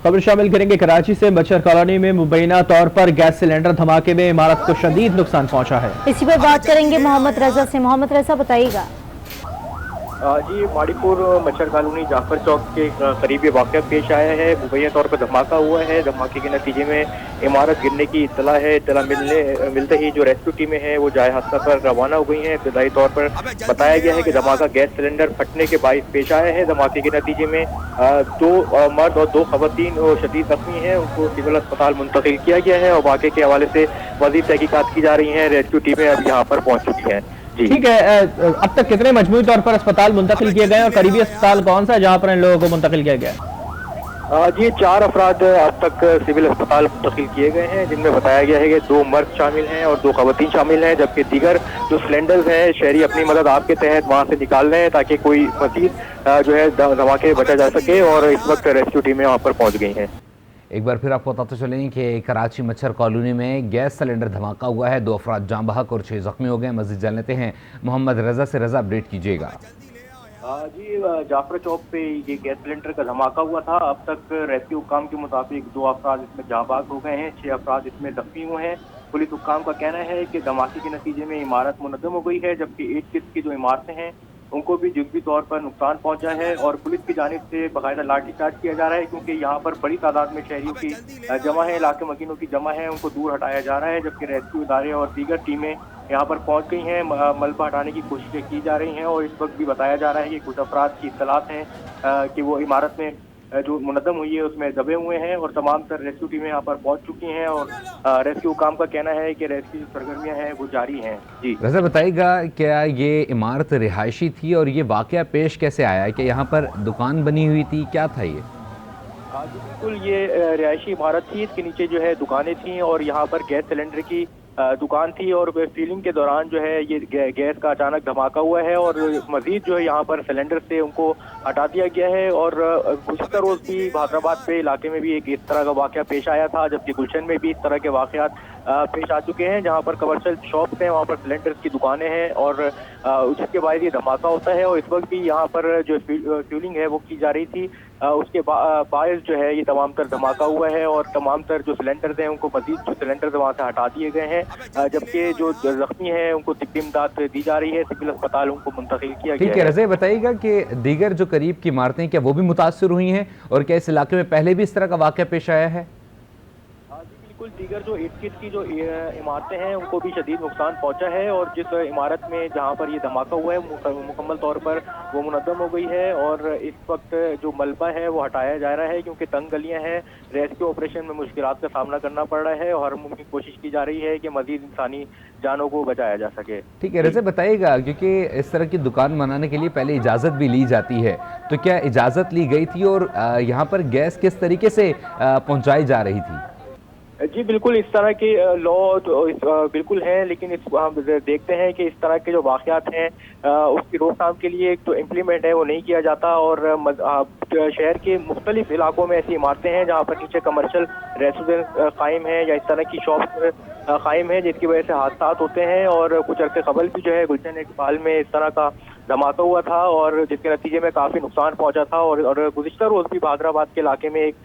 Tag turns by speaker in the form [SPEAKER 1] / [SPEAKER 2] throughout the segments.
[SPEAKER 1] खबर शामिल करेंगे कराची से। मच्छर कॉलोनी में मुबैना तौर पर गैस सिलेंडर धमाके में इमारत को शदीद नुकसान पहुंचा है।
[SPEAKER 2] इसी पर बात करेंगे मोहम्मद रजा से। मोहम्मद रजा, बताइएगा।
[SPEAKER 3] जी, माड़ीपुर मच्छर कॉलोनी जाफर चौक के करीब ये वाक़या पेश आया है। मुबैना तौर पर धमाका हुआ है। धमाके के नतीजे में इमारत गिरने की इत्तला है। इत्तला मिलते ही जो रेस्क्यू टीमें हैं वो जाए हादसा पर रवाना हो गई हैं। इब्तदाई तौर पर बताया गया है कि धमाका गैस सिलेंडर फटने के बाइस पेश आया है। धमाके के नतीजे में दो मर्द और दो खवातीन शदीद जख्मी हैं, उनको सिविल अस्पताल मुंतकिल किया गया है और वाक़े के हवाले से मज़ीद तहकीकात की जा रही हैं। रेस्क्यू टीमें अब यहाँ पर पहुँच चुकी हैं।
[SPEAKER 1] ठीक है, अब तक कितने मजमूई तौर पर अस्पताल मुंतकिल किए गए और करीबी अस्पताल कौन सा है जहां पर इन लोगों को मुंतकिल किया गया?
[SPEAKER 3] जी, 4 अफराद अब तक सिविल अस्पताल मुंतकिल किए गए हैं, जिनमें बताया गया है कि 2 मर्द शामिल हैं और 2 खवातीन शामिल हैं, जबकि दीगर जो सिलेंडर्स हैं शहरी अपनी मदद आपके तहत वहां से निकाल रहे हैं ताकि कोई मजीद जो है धमाके बचा जा सके और इस वक्त रेस्क्यू टीमें वहां पर पहुंच गई हैं।
[SPEAKER 4] एक बार फिर आपको बताते चलें कि कराची मच्छर कॉलोनी में गैस सिलेंडर धमाका हुआ है। 2 अफराद जाँ बहक और 6 जख्मी हो गए। मज़ीद जान लेते हैं मोहम्मद रजा से। रजा, अपडेट कीजिएगा।
[SPEAKER 3] जी, जाफर चौक पे ये गैस सिलेंडर का धमाका हुआ था। अब तक रेस्क्यू हुक्काम के मुताबिक 2 अफराद इसमें जाँ बहक हो गए हैं, 6 अफराद इसमें जख्मी हुए हैं। पुलिस हुक्काम का कहना है कि धमाके के नतीजे में इमारत मुनद्दम हो गई है, जबकि 1 किस्त की जो इमारतें हैं उनको भी जुज़वी तौर पर नुकसान पहुंचा है और पुलिस की जानिब से बाकायदा लाठीचार्ज किया जा रहा है, क्योंकि यहाँ पर बड़ी तादाद में शहरियों की जमा है, इलाके मकीनों की जमा है, उनको दूर हटाया जा रहा है। जबकि रेस्क्यू इदारे और दीगर टीमें यहाँ पर पहुंच गई हैं, मलबा हटाने की कोशिशें की जा रही हैं और इस वक्त भी बताया जा रहा है कि कुछ अफराद की इत्तलात हैं कि वो इमारत में जो मुनद्दम हुई है उसमें दबे हुए हैं और तमाम तर रेस्क्यू टीमें यहाँ पर पहुंच चुकी हैं और रेस्क्यू काम का कहना है कि रेस्क्यू सरगर्मियां हैं वो जारी हैं। जी
[SPEAKER 4] रजा, बताइएगा क्या ये इमारत रिहायशी थी और ये वाकया पेश कैसे आया? कि यहाँ पर दुकान बनी हुई थी, क्या था ये?
[SPEAKER 3] बिल्कुल, ये रिहायशी इमारत थी। इसके नीचे जो है दुकानें थी और यहाँ पर गैस सिलेंडर की दुकान थी और फीलिंग के दौरान जो है ये गैस का अचानक धमाका हुआ है और मजीद जो है यहाँ पर सिलेंडर से उनको हटा दिया गया है। और गुज़श्ता रोज़ भी हैदराबाद पे इलाके में भी एक इस तरह का वाक़या पेश आया था, जबकि गुलशन में भी इस तरह के वाक़यात पेश आ चुके हैं, जहाँ पर कमर्शियल शॉप्स हैं, वहाँ पर सिलेंडर की दुकानें हैं और जिसके बाद ये धमाका होता है। और इस वक्त भी यहाँ पर जो फ्यूलिंग है वो की जा रही थी, उसके बायस जो है ये तमाम तर धमाका हुआ है और तमाम तर जो सिलेंडर्स हैं उनको मजीद जो सिलेंडर्स वहाँ से हटा दिए गए हैं, जबकि जो जख्मी हैं उनको तिब्बी इमदाद दी जा रही है, सिविल अस्पताल उनको मुंतकिल किया गया है।
[SPEAKER 4] ठीक है रज़ा, बताइएगा कि दीगर जो करीब की इमारतें क्या वो भी मुतासर हुई हैं और क्या इस इलाके में पहले भी इस तरह का वाक़या पेश आया है?
[SPEAKER 3] बिल्कुल, दीगर जो इर्द की जो इमारतें हैं उनको भी शदीद नुकसान पहुंचा है और जिस इमारत में जहां पर ये धमाका हुआ है मुकम्मल तौर पर वो मुनद्दम हो गई है और इस वक्त जो मलबा है वो हटाया जा रहा है, क्योंकि तंग गलियां हैं, रेस्क्यू ऑपरेशन में मुश्किलात का सामना करना पड़ रहा है और हर मुमकिन कोशिश की जा रही है कि मजीद इंसानी जानों को बचाया जा सके।
[SPEAKER 4] ठीक है रज़ा, बताइएगा क्योंकि इस तरह की दुकान बनाने के लिए पहले इजाज़त भी ली जाती है, तो क्या इजाज़त ली गई थी और यहाँ पर गैस किस तरीके से पहुँचाई जा रही थी?
[SPEAKER 3] जी बिल्कुल, इस तरह के लॉ तो बिल्कुल हैं, लेकिन हम देखते हैं कि इस तरह के जो वाक़यात हैं उसकी रोकथाम के लिए एक तो इम्प्लीमेंट है वो नहीं किया जाता और शहर के मुख्तलिफ इलाकों में ऐसी इमारतें हैं जहाँ पर नीचे कमर्शियल रेस्टोरेंट कायम है या इस तरह की शॉप कायम है, जिसकी वजह से हादसा होते हैं। और कुछ अर्से कबल भी जो है गुलशन इकबाल में इस तरह का धमाका हुआ था और जिसके नतीजे में काफ़ी नुकसान पहुंचा था और गुज़िश्ता रोज़ भी हैदराबाद के इलाके में एक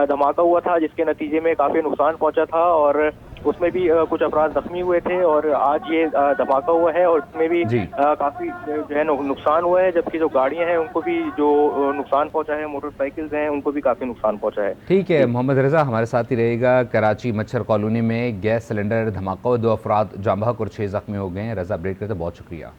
[SPEAKER 3] धमाका हुआ था जिसके नतीजे में काफ़ी नुकसान पहुंचा था और उसमें भी कुछ अफराद जख्मी हुए थे और आज ये धमाका हुआ है और उसमें भी काफ़ी जो है नुकसान हुआ है, जबकि जो गाड़ियां हैं उनको भी जो नुकसान पहुंचा है, मोटरसाइकिल्स हैं उनको भी काफ़ी नुकसान पहुंचा है।
[SPEAKER 4] ठीक है, मोहम्मद रज़ा हमारे साथ ही रहेगा। कराची मच्छर कॉलोनी में गैस सिलेंडर धमाका हुआ, 2 अफराद जाँ बहक और 6 जख्मी हो गए हैं। रज़ा, अपडेट करते बहुत शुक्रिया।